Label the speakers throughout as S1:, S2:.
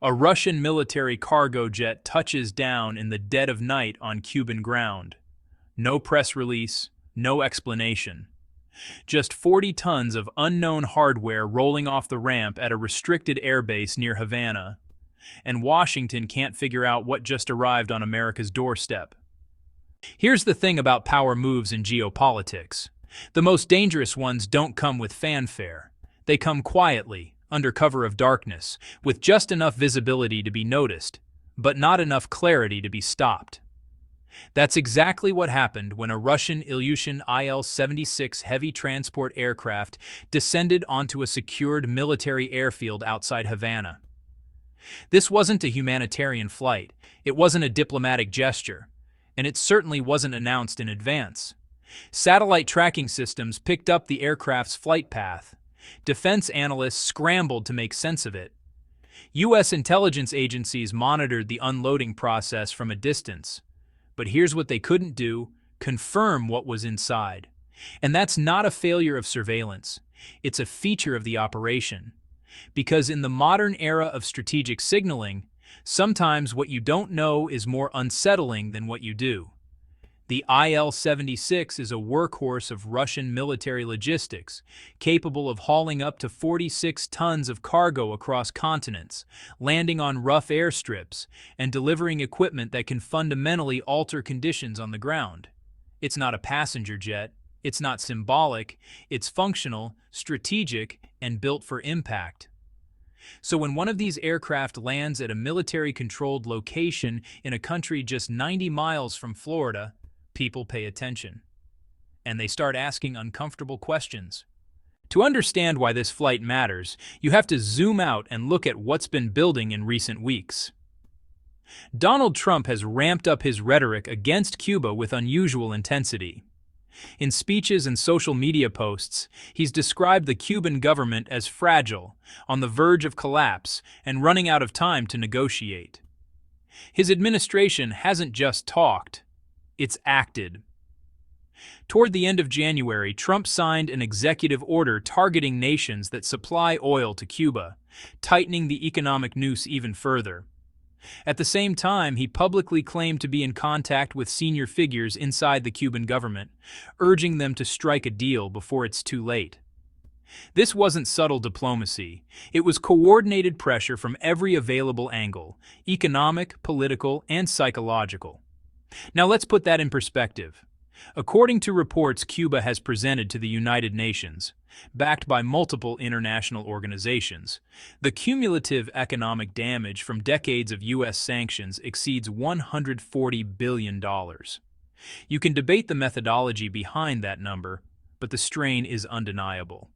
S1: A Russian military cargo jet touches down in the dead of night on Cuban ground. No press release, no explanation. Just 40 tons of unknown hardware rolling off the ramp at a restricted airbase near Havana. And Washington can't figure out what just arrived on America's doorstep. Here's the thing about power moves in geopolitics. The most dangerous ones don't come with fanfare. They come quietly, under cover of darkness, with just enough visibility to be noticed, but not enough clarity to be stopped. That's exactly what happened when a Russian Ilyushin Il-76 heavy transport aircraft descended onto a secured military airfield outside Havana. This wasn't a humanitarian flight, it wasn't a diplomatic gesture, and it certainly wasn't announced in advance. Satellite tracking systems picked up the aircraft's flight path. Defense analysts scrambled to make sense of it. U.S. intelligence agencies monitored the unloading process from a distance. But here's what they couldn't do: confirm what was inside. And that's not a failure of surveillance. It's a feature of the operation. Because in the modern era of strategic signaling, sometimes what you don't know is more unsettling than what you do. The Il-76 is a workhorse of Russian military logistics, capable of hauling up to 46 tons of cargo across continents, landing on rough airstrips, and delivering equipment that can fundamentally alter conditions on the ground. It's not a passenger jet, it's not symbolic, it's functional, strategic, and built for impact. So when one of these aircraft lands at a military-controlled location in a country just 90 miles from Florida, people pay attention. And they start asking uncomfortable questions. To understand why this flight matters, you have to zoom out and look at what's been building in recent weeks. Donald Trump has ramped up his rhetoric against Cuba with unusual intensity. In speeches and social media posts, he's described the Cuban government as fragile, on the verge of collapse, and running out of time to negotiate. His administration hasn't just talked, it's acted. Toward the end of January, Trump signed an executive order targeting nations that supply oil to Cuba, tightening the economic noose even further. At the same time, he publicly claimed to be in contact with senior figures inside the Cuban government, urging them to strike a deal before it's too late. This wasn't subtle diplomacy. It was coordinated pressure from every available angle: economic, political, and psychological. Now let's put that in perspective. According to reports Cuba has presented to the United Nations, backed by multiple international organizations, the cumulative economic damage from decades of U.S. sanctions exceeds $140 billion. You can debate the methodology behind that number, but the strain is undeniable.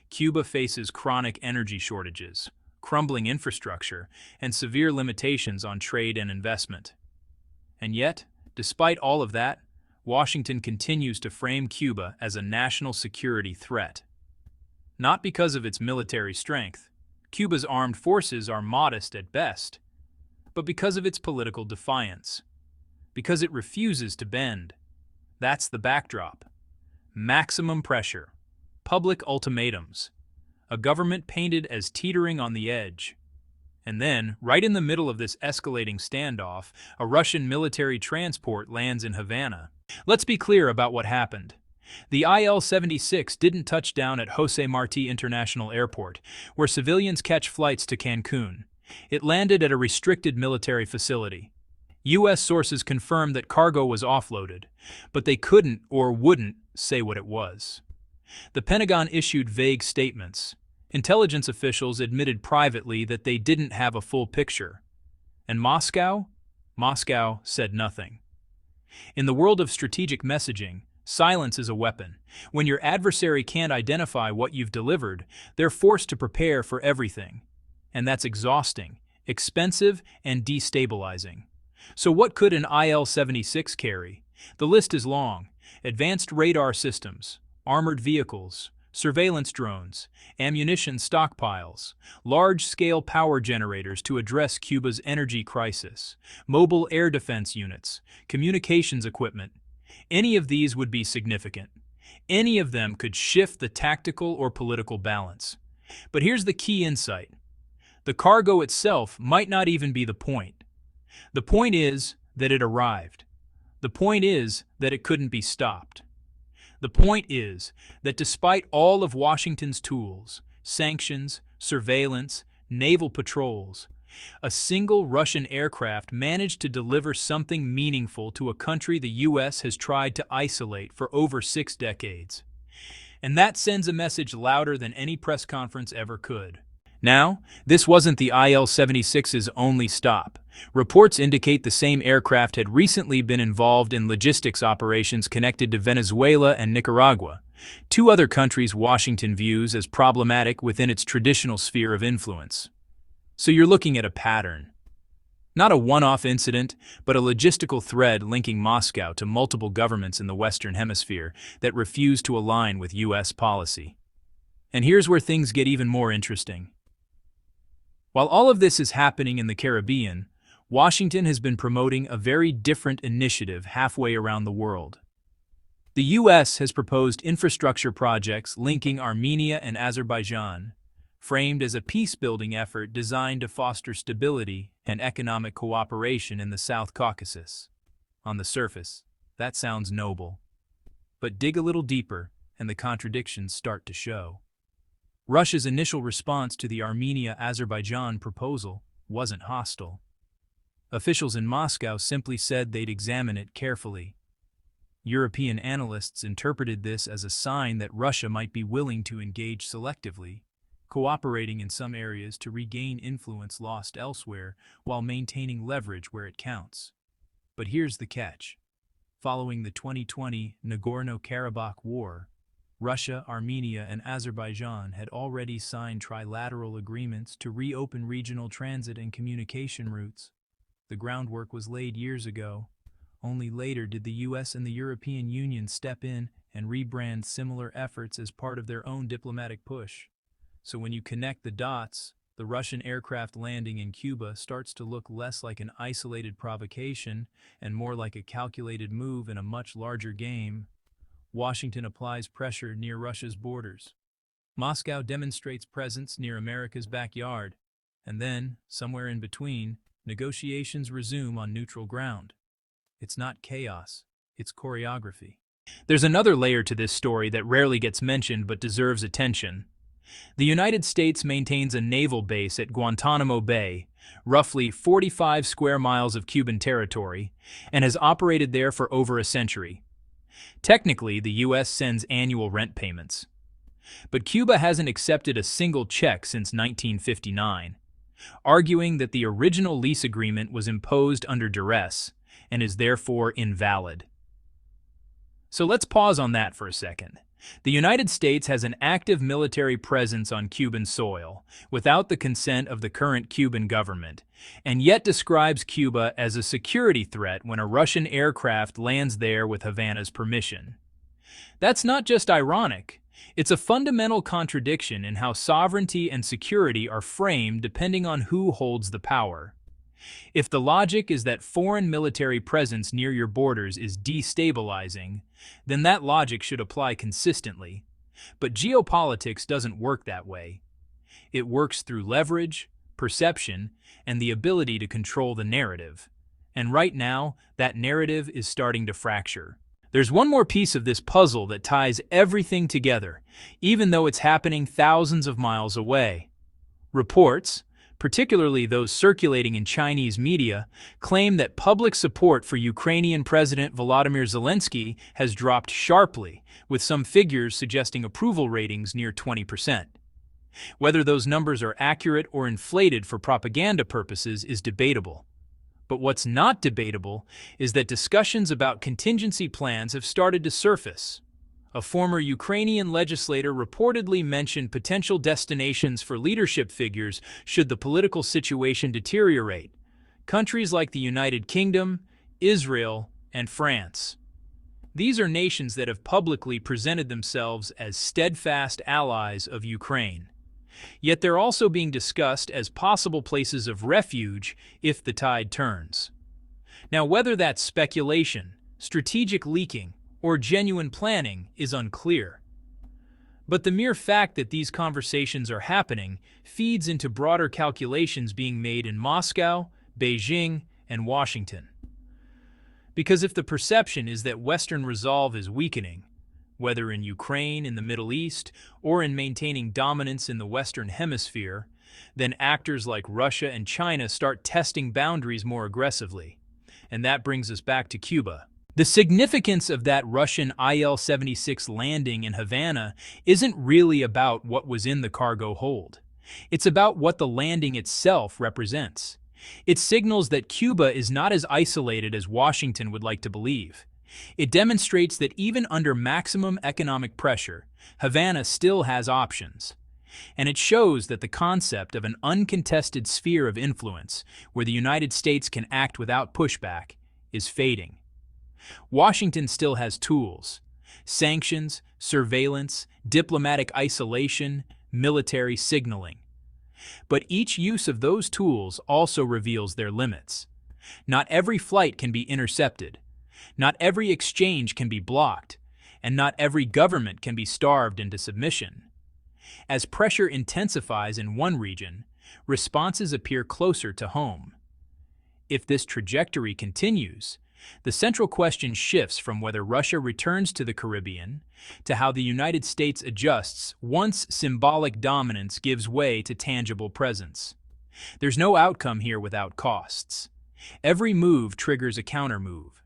S1: Cuba faces chronic energy shortages, crumbling infrastructure, and severe limitations on trade and investment. And yet, despite all of that, Washington continues to frame Cuba as a national security threat. Not because of its military strength. Cuba's armed forces are modest at best, but because of its political defiance. Because it refuses to bend. That's the backdrop. Maximum pressure. Public ultimatums. A government painted as teetering on the edge. And then, right in the middle of this escalating standoff, a Russian military transport lands in Havana. Let's be clear about what happened. The Il-76 didn't touch down at José Martí International Airport, where civilians catch flights to Cancun. It landed at a restricted military facility. U.S. sources confirmed that cargo was offloaded, but they couldn't or wouldn't say what it was. The Pentagon issued vague statements. Intelligence officials admitted privately that they didn't have a full picture. And Moscow? Moscow said nothing. In the world of strategic messaging, silence is a weapon. When your adversary can't identify what you've delivered, they're forced to prepare for everything. And that's exhausting, expensive, and destabilizing. So what could an Il-76 carry? The list is long. Advanced radar systems, armored vehicles, surveillance drones, ammunition stockpiles, large-scale power generators to address Cuba's energy crisis, mobile air defense units, communications equipment. Any of these would be significant. Any of them could shift the tactical or political balance. But here's the key insight. The cargo itself might not even be the point. The point is that it arrived. The point is that it couldn't be stopped. The point is that despite all of Washington's tools, sanctions, surveillance, naval patrols, a single Russian aircraft managed to deliver something meaningful to a country the U.S. has tried to isolate for over 6 decades. And that sends a message louder than any press conference ever could. Now, this wasn't the IL-76's only stop. Reports indicate the same aircraft had recently been involved in logistics operations connected to Venezuela and Nicaragua, 2 other countries Washington views as problematic within its traditional sphere of influence. So you're looking at a pattern. Not a one-off incident, but a logistical thread linking Moscow to multiple governments in the Western Hemisphere that refuse to align with U.S. policy. And here's where things get even more interesting. While all of this is happening in the Caribbean, Washington has been promoting a very different initiative halfway around the world. The U.S. has proposed infrastructure projects linking Armenia and Azerbaijan, framed as a peace-building effort designed to foster stability and economic cooperation in the South Caucasus. On the surface, that sounds noble. But dig a little deeper, and the contradictions start to show. Russia's initial response to the Armenia-Azerbaijan proposal wasn't hostile. Officials in Moscow simply said they'd examine it carefully. European analysts interpreted this as a sign that Russia might be willing to engage selectively, cooperating in some areas to regain influence lost elsewhere while maintaining leverage where it counts. But here's the catch. Following the 2020 Nagorno-Karabakh War, Russia, Armenia, and Azerbaijan had already signed trilateral agreements to reopen regional transit and communication routes. The groundwork was laid years ago. Only later did the U.S. and the European Union step in and rebrand similar efforts as part of their own diplomatic push. So when you connect the dots, the Russian aircraft landing in Cuba starts to look less like an isolated provocation and more like a calculated move in a much larger game. Washington applies pressure near Russia's borders. Moscow demonstrates presence near America's backyard. And then, somewhere in between, negotiations resume on neutral ground. It's not chaos, it's choreography. There's another layer to this story that rarely gets mentioned but deserves attention. The United States maintains a naval base at Guantanamo Bay, roughly 45 square miles of Cuban territory, and has operated there for over a century. Technically, the U.S. sends annual rent payments. But Cuba hasn't accepted a single check since 1959, arguing that the original lease agreement was imposed under duress and is therefore invalid. So let's pause on that for a second. The United States has an active military presence on Cuban soil, without the consent of the current Cuban government, and yet describes Cuba as a security threat when a Russian aircraft lands there with Havana's permission. That's not just ironic, it's a fundamental contradiction in how sovereignty and security are framed depending on who holds the power. If the logic is that foreign military presence near your borders is destabilizing, then that logic should apply consistently. But geopolitics doesn't work that way. It works through leverage, perception, and the ability to control the narrative. And right now, that narrative is starting to fracture. There's one more piece of this puzzle that ties everything together, even though it's happening thousands of miles away. Reports, particularly those circulating in Chinese media, claim that public support for Ukrainian President Volodymyr Zelensky has dropped sharply, with some figures suggesting approval ratings near 20%. Whether those numbers are accurate or inflated for propaganda purposes is debatable. But what's not debatable is that discussions about contingency plans have started to surface. A former Ukrainian legislator reportedly mentioned potential destinations for leadership figures should the political situation deteriorate. Countries like the United Kingdom, Israel, and France. These are nations that have publicly presented themselves as steadfast allies of Ukraine. Yet they're also being discussed as possible places of refuge if the tide turns. Now, whether that's speculation, strategic leaking, or genuine planning is unclear. But the mere fact that these conversations are happening feeds into broader calculations being made in Moscow, Beijing, and Washington. Because if the perception is that Western resolve is weakening, whether in Ukraine, in the Middle East, or in maintaining dominance in the Western Hemisphere, then actors like Russia and China start testing boundaries more aggressively. And that brings us back to Cuba. The significance of that Russian IL-76 landing in Havana isn't really about what was in the cargo hold. It's about what the landing itself represents. It signals that Cuba is not as isolated as Washington would like to believe. It demonstrates that even under maximum economic pressure, Havana still has options. And it shows that the concept of an uncontested sphere of influence, where the United States can act without pushback, is fading. Washington still has tools: sanctions, surveillance, diplomatic isolation, military signaling. But each use of those tools also reveals their limits. Not every flight can be intercepted. Not every exchange can be blocked. And not every government can be starved into submission. As pressure intensifies in one region, responses appear closer to home. If this trajectory continues, the central question shifts from whether Russia returns to the Caribbean to how the United States adjusts once symbolic dominance gives way to tangible presence. There's no outcome here without costs. Every move triggers a countermove.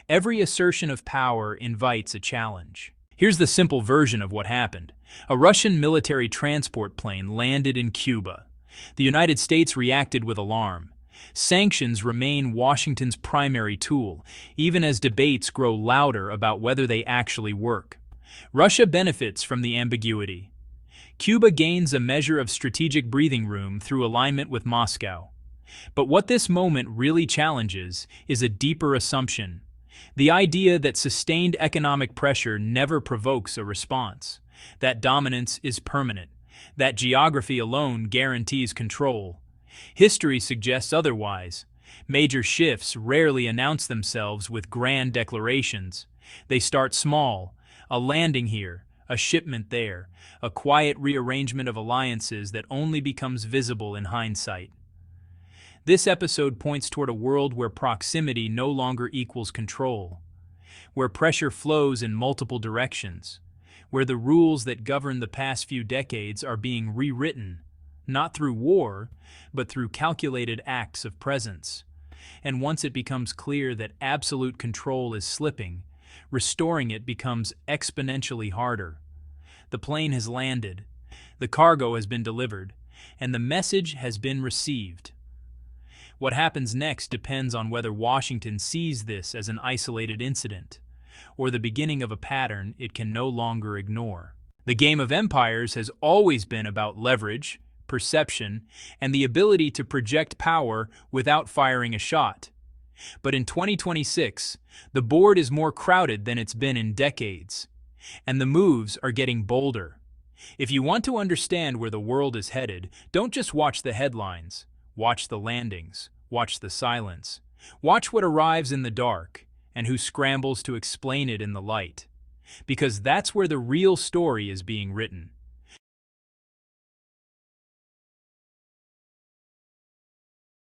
S1: Every assertion of power invites a challenge. Here's the simple version of what happened. A Russian military transport plane landed in Cuba. The United States reacted with alarm. Sanctions remain Washington's primary tool, even as debates grow louder about whether they actually work. Russia benefits from the ambiguity. Cuba gains a measure of strategic breathing room through alignment with Moscow. But what this moment really challenges is a deeper assumption: the idea that sustained economic pressure never provokes a response, that dominance is permanent, that geography alone guarantees control. History suggests otherwise. Major shifts rarely announce themselves with grand declarations. They start small: a landing here, a shipment there, a quiet rearrangement of alliances that only becomes visible in hindsight. This episode points toward a world where proximity no longer equals control, where pressure flows in multiple directions, where the rules that govern the past few decades are being rewritten, not through war, but through calculated acts of presence. And once it becomes clear that absolute control is slipping, restoring it becomes exponentially harder. The plane has landed, the cargo has been delivered, and the message has been received. What happens next depends on whether Washington sees this as an isolated incident, or the beginning of a pattern it can no longer ignore. The game of empires has always been about leverage, perception, and the ability to project power without firing a shot. But in 2026, the board is more crowded than it's been in decades, and the moves are getting bolder. If you want to understand where the world is headed, don't just watch the headlines. Watch the landings. Watch the silence. Watch what arrives in the dark, and who scrambles to explain it in the light. Because that's where the real story is being written.